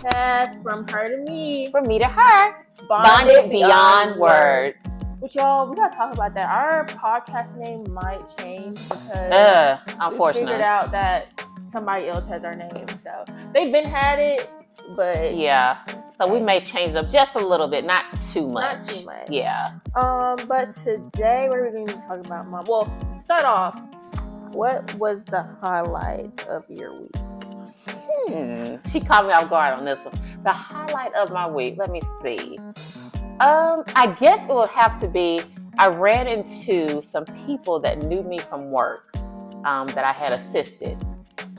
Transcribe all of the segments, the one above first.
podcast from her to me. From me to her. Bonded Beyond Words. But y'all, we gotta talk about that. Our podcast name might change because we unfortunately figured out that somebody else has our name. So they've been had it, but yeah. So we may change it up just a little bit, not too much. Not too much. Yeah. But today, what are we going to be talking about, Mom? Well, start off. What was the highlight of your week? She caught me off guard on this one. The highlight of my week. Let me see. I guess it would have to be. I ran into some people that knew me from work that I had assisted.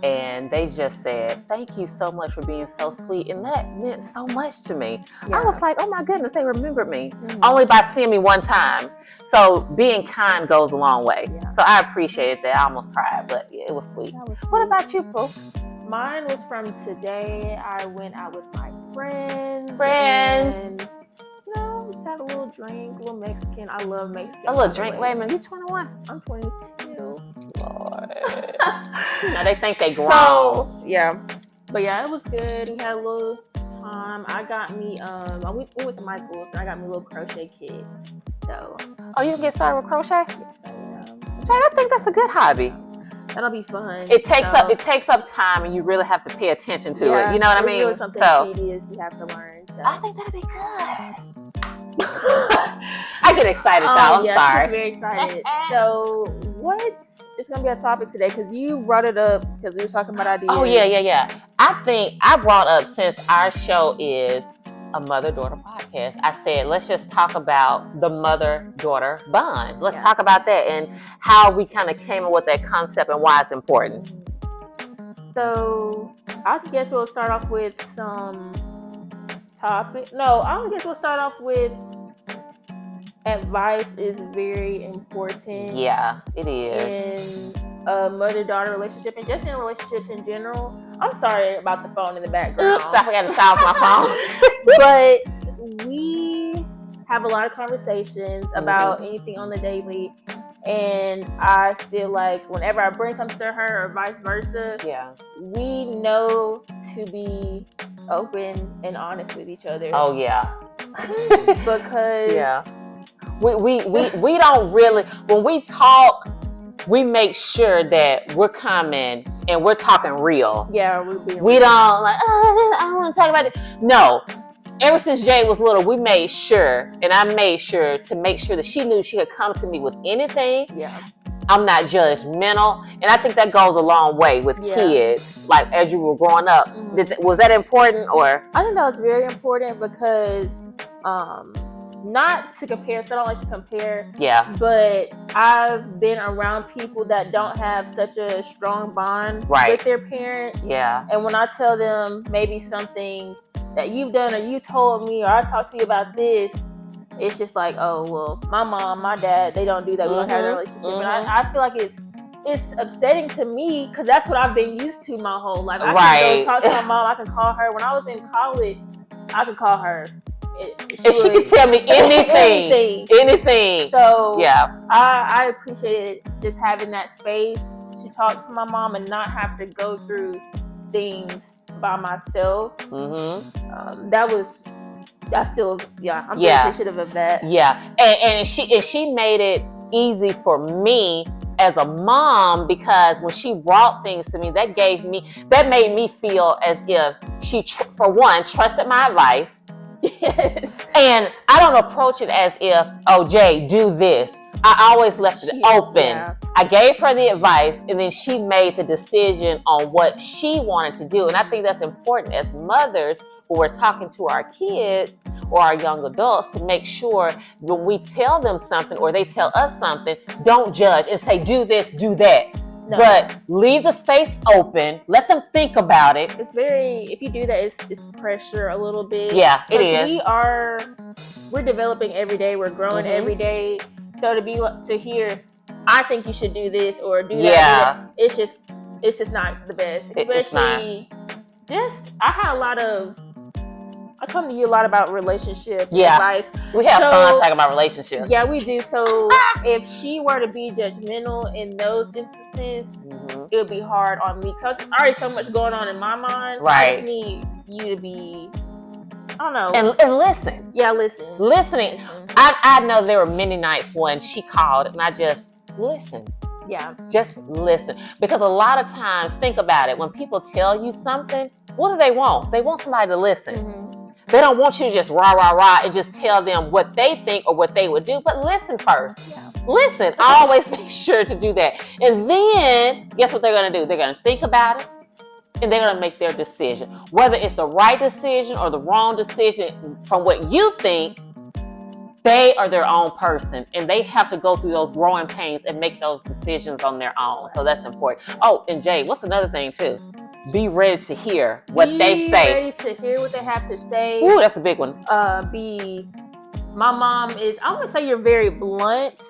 And they just said, thank you so much for being so sweet. And that meant so much to me. Yeah. I was like, oh my goodness, they remembered me. Only by seeing me one time. So being kind goes a long way. Yeah. So I appreciated that. I almost cried, but yeah, it was sweet. What about you, Pooh? Mine was from today. I went out with my friends. Friends. And, just had a little drink, a little Mexican. I love Mexican. A little drink. Wait a minute, you 21? I'm 22. Lord. Now they think they grown. So, yeah. But yeah, it was good. We had a little time. I got me, we went to Michael's and I got me a little crochet kit. So. Oh, you can get started with crochet? Yes, I think that's a good hobby. That'll be fun. It takes up time and you really have to pay attention to it. You know what I mean? Really something tedious you have to learn. So. I think that'd be good. I get excited, y'all. I'm sorry. I'm very excited. So, what is going to be our topic today? Because you brought it up because we were talking about ideas. Oh, yeah. I think I brought up, since our show is a mother-daughter podcast, I said, let's just talk about the mother-daughter bond. Let's talk about that and how we kind of came up with that concept and why it's important. So, I guess we'll start off with some topic. No, I guess we'll start off with advice is very important. Yeah, it is. In a mother-daughter relationship and just in relationships in general. I'm sorry about the phone in the background. Oops, I forgot to silence my phone. But we have a lot of conversations about anything on the daily. And I feel like whenever I bring something to her or vice versa, we know to be open and honest with each other. Oh yeah. Because we don't really, when we talk, we make sure that we're coming and we're talking real. Yeah, we don't like, I don't want to talk about it. No. Ever since Jay was little, we made sure, and I made sure to make sure that she knew she could come to me with anything. Yeah. I'm not judgmental. And I think that goes a long way with kids. Like, as you were growing up. Was that important, or? I think that was very important because, not to compare, so I don't like to compare. Yeah. But I've been around people that don't have such a strong bond with their parents. Yeah. And when I tell them maybe something that you've done or you told me or I talked to you about this, it's just like, oh, well, my mom, my dad, they don't do that. We don't have a relationship. And I feel like it's upsetting to me because that's what I've been used to my whole life. I can go talk to my mom. I can call her. When I was in college, I could call her. She could tell me anything. So I appreciated just having that space to talk to my mom and not have to go through things by myself. I'm very appreciative of that. Yeah, and she made it easy for me as a mom, because when she brought things to me, that made me feel as if she, for one, trusted my advice. And I don't approach it as if, oh, Jay, do this. I always left it open. Yeah. I gave her the advice, and then she made the decision on what she wanted to do. And I think that's important as mothers when we're talking to our kids or our young adults, to make sure when we tell them something or they tell us something, don't judge and say, do this, do that. No. But leave the space open. Let them think about it. If you do that, it's pressure a little bit. Yeah, it is. We're developing every day. We're growing every day. So to hear, I think you should do this or do that. It's just not the best. Especially, I come to you a lot about relationships. Advice. We have fun talking about relationships. Yeah, we do. So if she were to be judgmental in those instances, it would be hard on me. Because there's already so much going on in my mind. Right. So I just need you to be, I don't know. And listen. Yeah, listen. Listening. I know there were many nights when she called and I just listened. Yeah. Just listen. Because a lot of times, think about it, when people tell you something, what do they want? They want somebody to listen. Mm-hmm. They don't want you to just rah, rah, rah and just tell them what they think or what they would do, but listen first. Yeah. Listen. Always make sure to do that. And then, guess what they're going to do? They're going to think about it and they're going to make their decision. Whether it's the right decision or the wrong decision, from what you think, they are their own person and they have to go through those growing pains and make those decisions on their own. So that's important. Oh, and Jay, what's another thing too? Be ready to hear what they say. Be ready to hear what they have to say. Ooh, that's a big one. My mom is, I wouldn't say you're very blunt,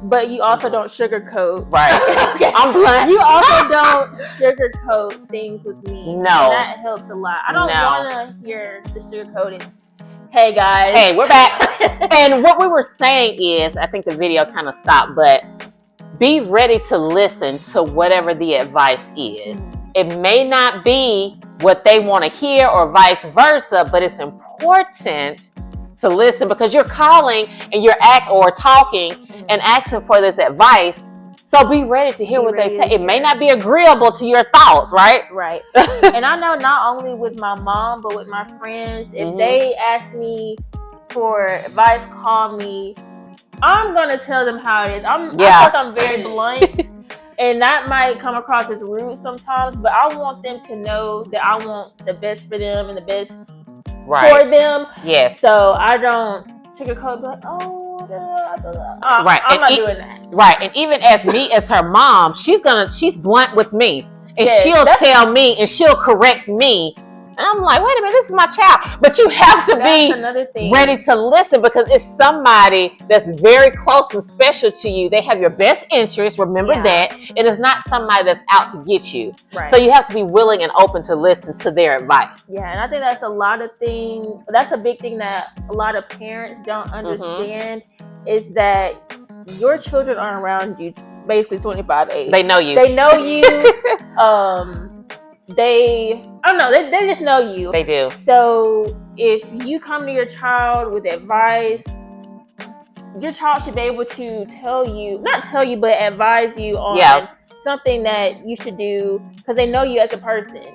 but you also don't sugarcoat. Right. Okay. I'm blunt. You also don't sugarcoat things with me. No. And that helps a lot. I don't want to hear the sugarcoating. Hey guys. Hey, we're back. And what we were saying is, I think the video kind of stopped, but be ready to listen to whatever the advice is. It may not be what they want to hear or vice versa, but it's important to listen because you're calling and you're talking and asking for this advice. So be ready to hear what they say. It may not be agreeable to your thoughts, right? Right. And I know not only with my mom, but with my friends, if they ask me for advice, call me, I'm going to tell them how it is. I feel like I'm very blunt. And that might come across as rude sometimes, but I want them to know that I want the best for them and the best for them. Yes. So I don't sugarcoat, like, right. I'm not doing that. Right. And even as me, as her mom, she's blunt with me. And she'll tell me and she'll correct me. And I'm like, wait a minute, this is my child. But you have to be ready to listen because it's somebody that's very close and special to you. They have your best interest. Remember that. And it's not somebody that's out to get you. Right. So you have to be willing and open to listen to their advice. Yeah, and I think that's a big thing that a lot of parents don't understand is that your children are around you basically 25/8. They know you. They know you. They just know you. They do. So if you come to your child with advice, your child should be able to but advise you on something that you should do because they know you as a person.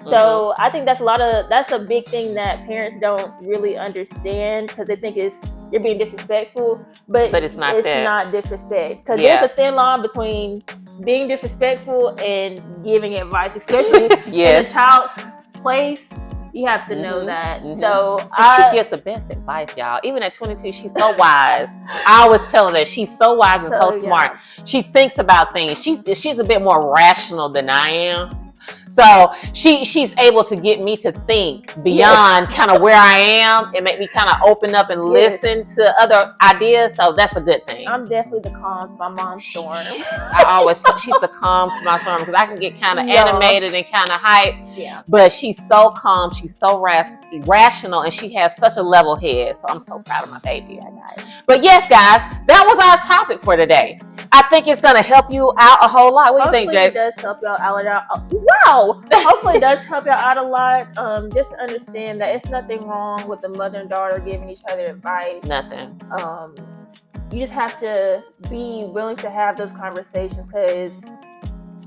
So I think that's a big thing that parents don't really understand because they think you're being disrespectful, but it's not disrespect because there's a thin line between being disrespectful and giving advice, especially in a child's place. You have to know that. So she gives the best advice, y'all. Even at 22, she's so wise. I always tell her that she's so wise and so smart. She thinks about things. She's a bit more rational than I am. So she's able to get me to think beyond kind of where I am and make me kind of open up and listen to other ideas. So that's a good thing. I'm definitely the calm to my mom's storm. I always she's the calm to my storm because I can get kind of animated and kind of hyped. Yeah. But she's so calm. She's so rational and she has such a level head. So I'm so proud of my baby. But yes, guys, that was our topic for today. I think it's going to help you out a whole lot. What do you think, Jay? Hopefully it does help y'all out. Wow! Hopefully it does help y'all out a lot. Just to understand that it's nothing wrong with the mother and daughter giving each other advice. Nothing. You just have to be willing to have those conversations because,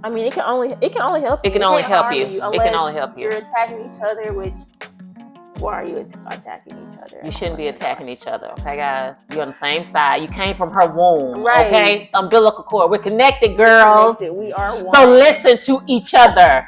I mean, it can only help you. It can only help you. It can only help you. You're attacking each other, which, why are you attacking each other? You shouldn't be attacking each other, okay, guys? You're on the same side. You came from her womb, right? Okay? Umbilical cord. We're connected, girls. We are one. So listen to each other.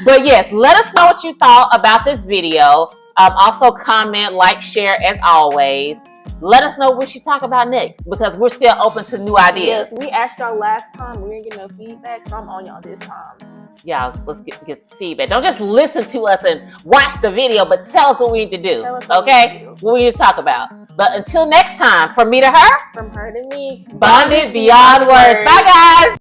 But yes, let us know what you thought about this video. Also comment, like, share as always. Let us know what we should talk about next because we're still open to new ideas. Yes, we asked y'all last time. We didn't get no feedback, so I'm on y'all this time. Y'all, let's get feedback. Don't just listen to us and watch the video, but tell us what we need to do. Okay? What we need to talk about. But until next time, from me to her. From her to me. Bonded beyond words. Bye, guys.